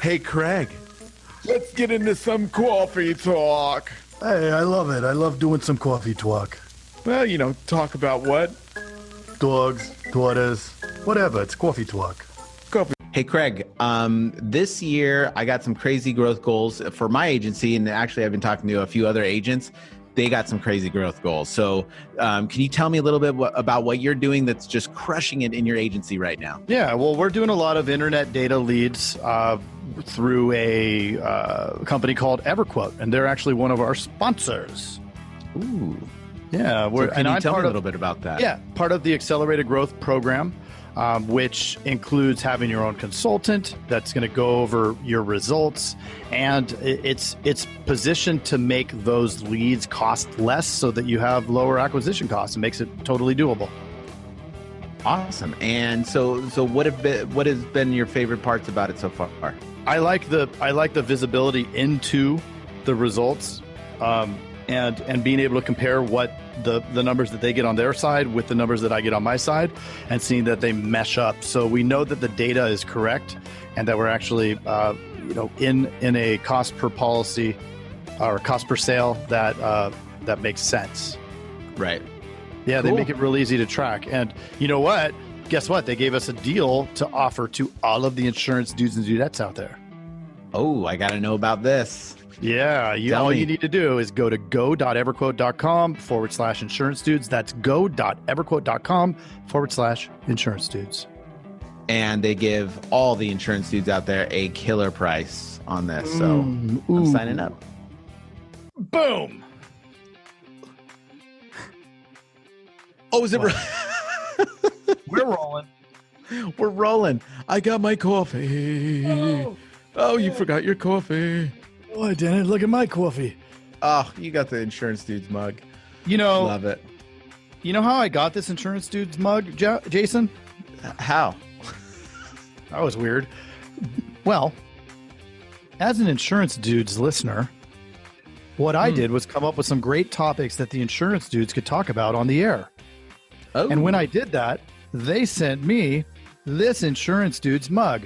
Hey, Craig, let's get into some coffee talk. Hey, I love it. I love doing some coffee talk. Well, talk about what? Dogs, daughters, whatever. It's coffee talk. Coffee. Hey, Craig, this year I got some crazy growth goals for my agency, and actually I've been talking to a few other agents. They got some crazy growth goals. So can you tell me a little bit about what you're doing that's just crushing it in your agency right now? Yeah, well, we're doing a lot of internet data leads through a company called EverQuote, and they're actually one of our sponsors. Ooh. Yeah. Can you tell me a little bit about that? Yeah, part of the Accelerated Growth Program, which includes having your own consultant that's going to go over your results, and it's positioned to make those leads cost less so that you have lower acquisition costs. It makes it totally doable. Awesome. And so what has been your favorite parts about it so far? I like the visibility into the results, and being able to compare what the numbers that they get on their side with the numbers that I get on my side, and seeing that they mesh up. So we know that the data is correct, and that we're actually in a cost per policy or cost per sale that makes sense. Right. Yeah, Cool. They make it real easy to track. And you know what? Guess what? They gave us a deal to offer to all of the insurance dudes and dudettes out there. Oh, I got to know about this. Yeah, all you need to do is go to go.everquote.com/insurance dudes. That's go.everquote.com/insurance dudes. And they give all the insurance dudes out there a killer price on this. So I'm signing up. Boom. Oh, is it? We're rolling. We're rolling. I got my coffee. Oh, you forgot your coffee. Oh, I didn't. Look at my coffee. Oh, you got the insurance dude's mug. Love it. You know how I got this insurance dude's mug, Jason? How? That was weird. Well, as an insurance dude's listener, what I did was come up with some great topics that the insurance dudes could talk about on the air. Oh. And when I did that, they sent me this insurance dude's mug.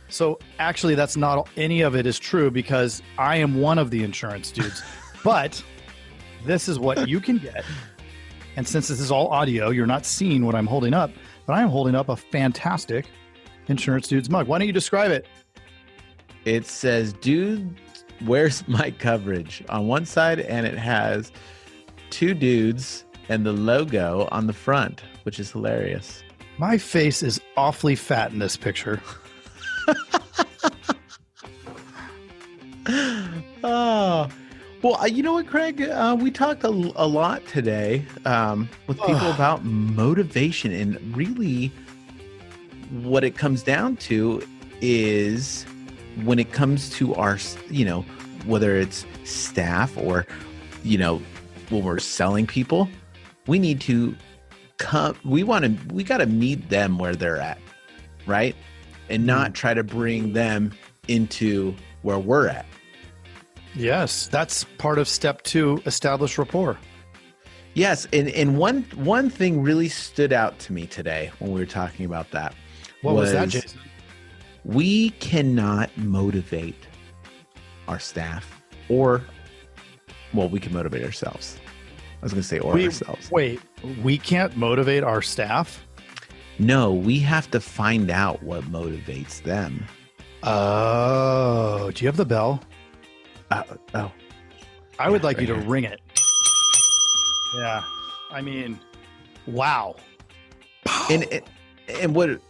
So actually, that's not any of it is true, because I am one of the insurance dudes. But this is what you can get. And since this is all audio, you're not seeing what I'm holding up, but I am holding up a fantastic insurance dude's mug. Why don't you describe it? It says, "Dude, where's my coverage?" on one side, and it has two dudes and the logo on the front, which is hilarious. My face is awfully fat in this picture. Oh, well, you know what, Craig? We talked a lot today with people about motivation, and really what it comes down to is when it comes to our, whether it's staff or, when we're selling people, we need to we got to meet them where they're at, right? And not try to bring them into where we're at. Yes, that's part of step 2, establish rapport. Yes, and one thing really stood out to me today when we were talking about that. What was that, Jason? We cannot motivate our staff, or, well, we can motivate ourselves. I was going to say ourselves. Wait, we can't motivate our staff? No, we have to find out what motivates them. Oh, do you have the bell? I would like you to ring it. Yeah. I mean, wow. And what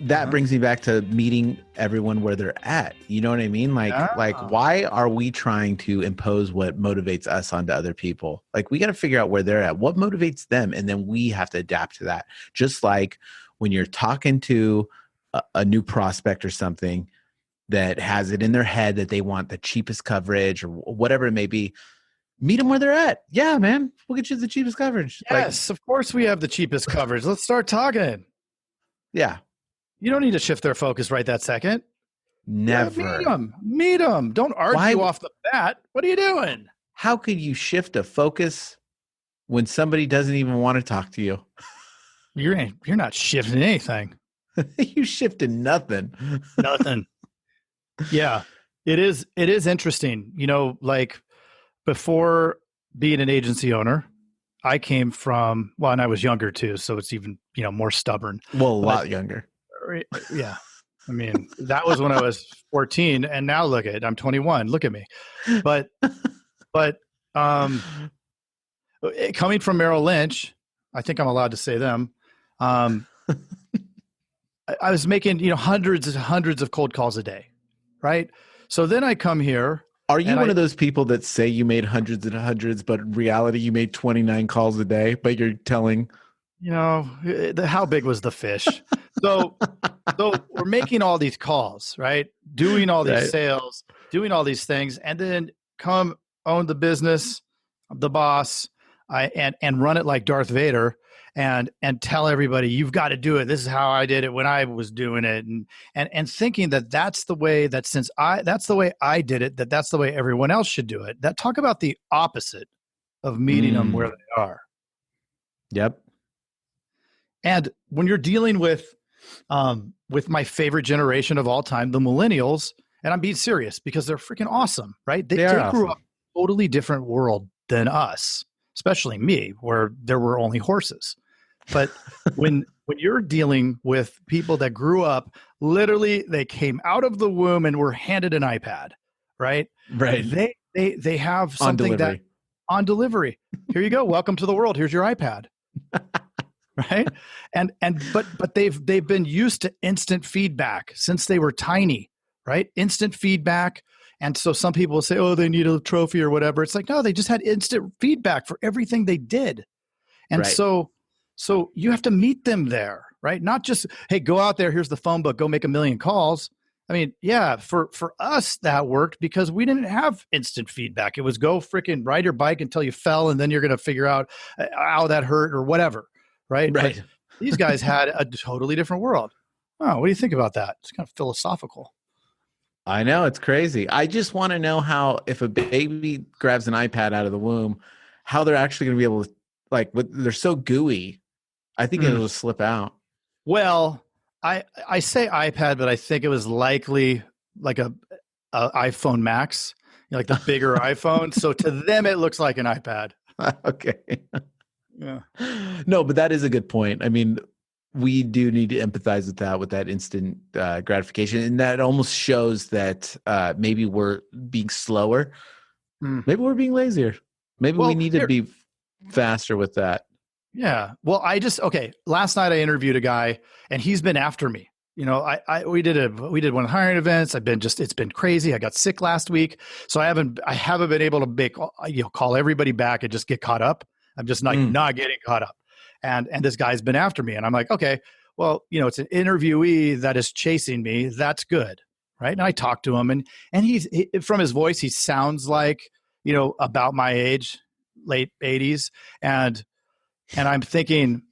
that brings me back to meeting everyone where they're at. You know what I mean? Like why are we trying to impose what motivates us onto other people? Like, we got to figure out where they're at, what motivates them, and then we have to adapt to that. Just like when you're talking to a new prospect or something that has it in their head that they want the cheapest coverage or whatever it may be, meet them where they're at. Yeah, man, we'll get you the cheapest coverage. Yes, of course we have the cheapest coverage. Let's start talking. Yeah. You don't need to shift their focus right that second. Never. Yeah, meet them. Don't argue off the bat. What are you doing? How could you shift a focus when somebody doesn't even want to talk to you? You're not shifting anything. You shifted nothing. Nothing. Yeah, it is. It is interesting. Like before being an agency owner, I came from, well, and I was younger too. So it's even, more stubborn. Well, a But lot younger. yeah. I mean, that was when I was 14, and now look at, I'm 21. Look at me. But um, coming from Merrill Lynch, I think I'm allowed to say them. I was making, hundreds and hundreds of cold calls a day, right? So then I come here. Are you one of those people that say you made hundreds and hundreds, but in reality you made 29 calls a day, but you're telling? How big was the fish? So we're making all these calls, right? Doing all these sales, doing all these things, and then come own the business, the boss, and run it like Darth Vader, and tell everybody you've got to do it. This is how I did it when I was doing it, and thinking that's the way that that's the way I did it, that's the way everyone else should do it. That talk about the opposite of meeting them where they are. Yep. And when you're dealing with my favorite generation of all time, the millennials, and I'm being serious because they're freaking awesome, right? They grew up in a totally different world than us, especially me, where there were only horses. But when you're dealing with people that grew up, literally they came out of the womb and were handed an iPad, right? Right. They have something on delivery. Here you go. Welcome to the world. Here's your iPad. Right. But they've been used to instant feedback since they were tiny, right? Instant feedback. And so some people will say, oh, they need a trophy or whatever. It's like, no, they just had instant feedback for everything they did. And so you have to meet them there, right? Not just, hey, go out there. Here's the phone book. Go make 1 million calls. I mean, yeah, for us, that worked because we didn't have instant feedback. It was go freaking ride your bike until you fell, and then you're going to figure out how that hurt or whatever. Right. But these guys had a totally different world. Oh, what do you think about that? It's kind of philosophical. I know, it's crazy. I just want to know how, if a baby grabs an iPad out of the womb, how they're actually going to be able to, like, they're so gooey. I think it'll just slip out. Well, I say iPad, but I think it was likely like a iPhone Max, like the bigger iPhone. So to them, it looks like an iPad. Okay. Yeah. No, but that is a good point. I mean, we do need to empathize with that instant gratification. And that almost shows that maybe we're being slower. Maybe we're being lazier. Maybe we need to be faster with that. Yeah. Well, last night I interviewed a guy and he's been after me. We did one of the hiring events. It's been crazy. I got sick last week. So I haven't been able to call everybody back and just get caught up. I'm just not getting caught up. And this guy's been after me. And I'm like, okay, well, it's an interviewee that is chasing me. That's good. Right. And I talked to him and he from his voice, he sounds like, about my age, late 80s. And I'm thinking,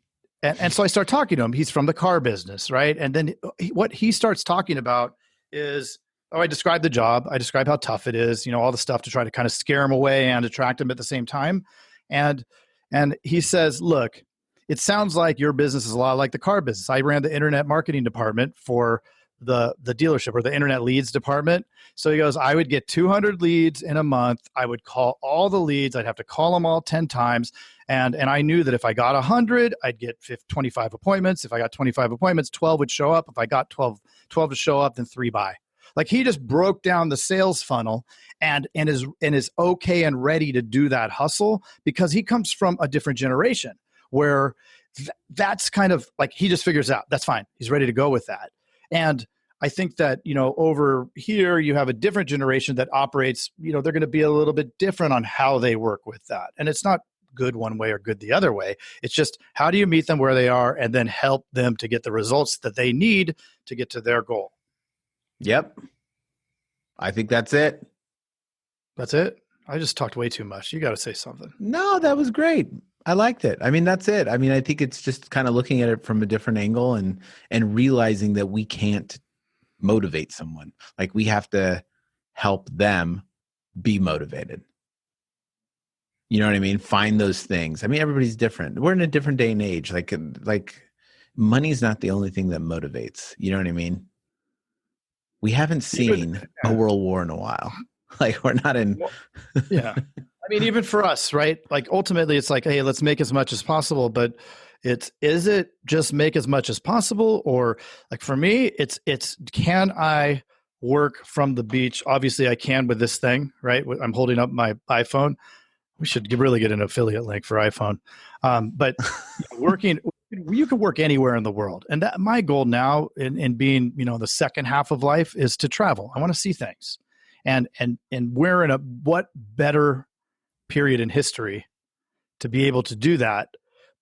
and so I start talking to him. He's from the car business. Right. And then what he starts talking about is, I describe the job. I describe how tough it is, all the stuff to try to kind of scare him away and attract him at the same time. And he says, look, it sounds like your business is a lot like the car business. I ran the internet marketing department for the dealership, or the internet leads department. So he goes, I would get 200 leads in a month. I would call all the leads. I'd have to call them all 10 times. And I knew that if I got 100, I'd get 25 appointments. If I got 25 appointments, 12 would show up. If I got 12 to show up, then 3 buy. Like, he just broke down the sales funnel and is okay and ready to do that hustle because he comes from a different generation where that's kind of like, he just figures out that's fine. He's ready to go with that. And I think that, over here you have a different generation that operates, they're going to be a little bit different on how they work with that. And it's not good one way or good the other way. It's just, how do you meet them where they are and then help them to get the results that they need to get to their goal? Yep. I think that's it. That's it? I just talked way too much. You got to say something. No, that was great. I liked it. I mean, that's it. I mean, I think it's just kind of looking at it from a different angle and realizing that we can't motivate someone. Like, we have to help them be motivated. You know what I mean? Find those things. I mean, everybody's different. We're in a different day and age. Like money's not the only thing that motivates. You know what I mean? we haven't seen a world war in a while. Like we're not in. Yeah. I mean, even for us, right? Like ultimately it's like, hey, let's make as much as possible, but is it just make as much as possible? Or like for me, it's can I work from the beach? Obviously I can with this thing, right? I'm holding up my iPhone. We should really get an affiliate link for iPhone. But working, you can work anywhere in the world. And that my goal now in being, the second half of life is to travel. I want to see things. And we're in a what better period in history to be able to do that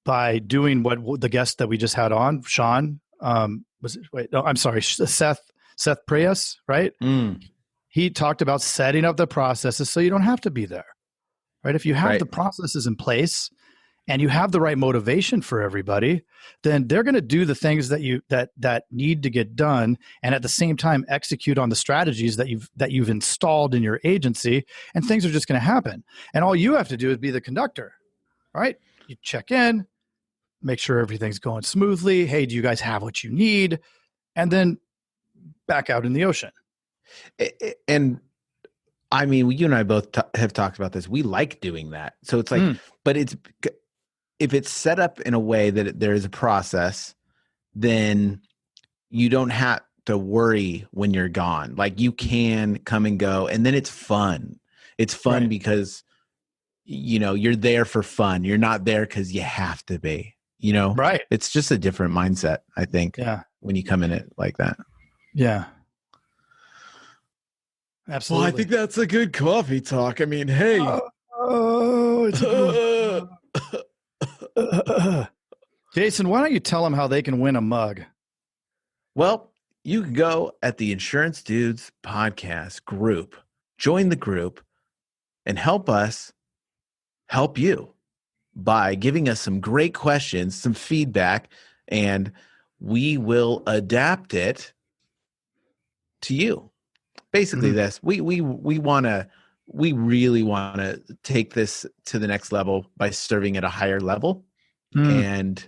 by doing what the guest that we just had on, Sean, Seth Preyas, right? He talked about setting up the processes so you don't have to be there, right? If you have the processes in place and you have the right motivation for everybody, then they're going to do the things that need to get done, and at the same time execute on the strategies that you've installed in your agency, and things are just going to happen. And all you have to do is be the conductor, right? You check in, make sure everything's going smoothly. Hey, do you guys have what you need? And then back out in the ocean. And I mean, you and I both have talked about this. We like doing that. So it's like, but if it's set up in a way that there is a process, then you don't have to worry when you're gone. Like you can come and go, and then it's fun. It's fun because, you're there for fun. You're not there because you have to be, Right. It's just a different mindset, I think, when you come in it like that. Yeah. Absolutely. Well, I think that's a good coffee talk. I mean, hey. Jason, why don't you tell them how they can win a mug? Well, you can go at the Insurance Dudes podcast group, join the group, and help us help you by giving us some great questions, some feedback, and we will adapt it to you. Basically, this we really want to take this to the next level by serving at a higher level, and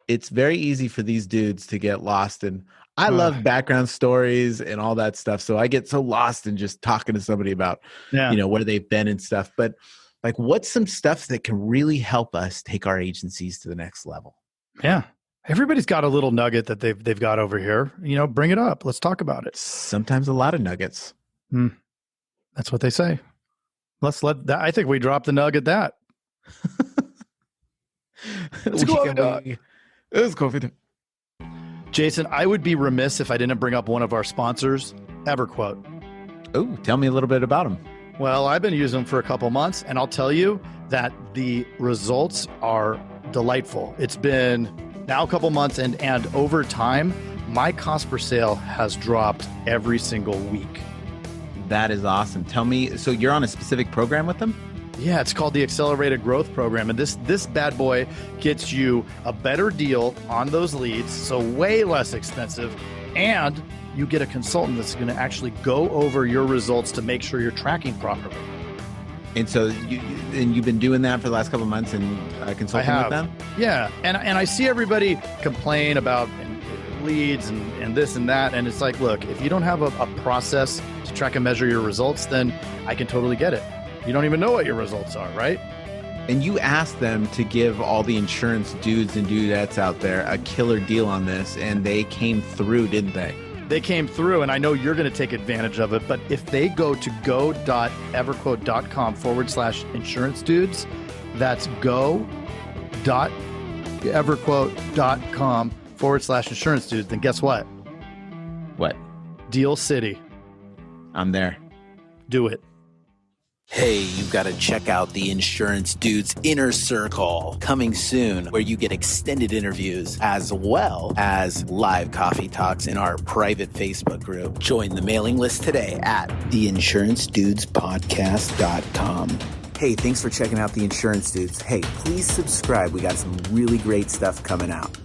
it's very easy for these dudes to get lost. And I love background stories and all that stuff, so I get so lost in just talking to somebody about where they've been and stuff. But like, what's some stuff that can really help us take our agencies to the next level? Yeah. Everybody's got a little nugget that they've got over here. Bring it up. Let's talk about it. Sometimes a lot of nuggets. That's what they say. Let's let that. I think we dropped the nugget that. Let's go. Jason, I would be remiss if I didn't bring up one of our sponsors, EverQuote. Oh, tell me a little bit about them. Well, I've been using them for a couple months, and I'll tell you that the results are delightful. It's been now a couple months, and over time, my cost per sale has dropped every single week. That is awesome. Tell me, so you're on a specific program with them? Yeah, it's called the Accelerated Growth Program. And this bad boy gets you a better deal on those leads, so way less expensive. And you get a consultant that's going to actually go over your results to make sure you're tracking properly. And so you've been doing that for the last couple of months and consulting with them? Yeah. And I see everybody complain about leads and this and that. And it's like, look, if you don't have a process to track and measure your results, then I can totally get it. You don't even know what your results are, right? And you asked them to give all the insurance dudes and dudettes out there a killer deal on this, and they came through, didn't they? They came through, and I know you're going to take advantage of it, but if they go to go.everquote.com/insurance dudes, that's go.everquote.com/insurance dudes, then guess what? What? Deal City. I'm there. Do it. Hey, you've got to check out the Insurance Dudes Inner Circle coming soon, where you get extended interviews as well as live coffee talks in our private Facebook group. Join the mailing list today at theinsurancedudespodcast.com. Hey, thanks for checking out the Insurance Dudes. Hey, please subscribe. We got some really great stuff coming out.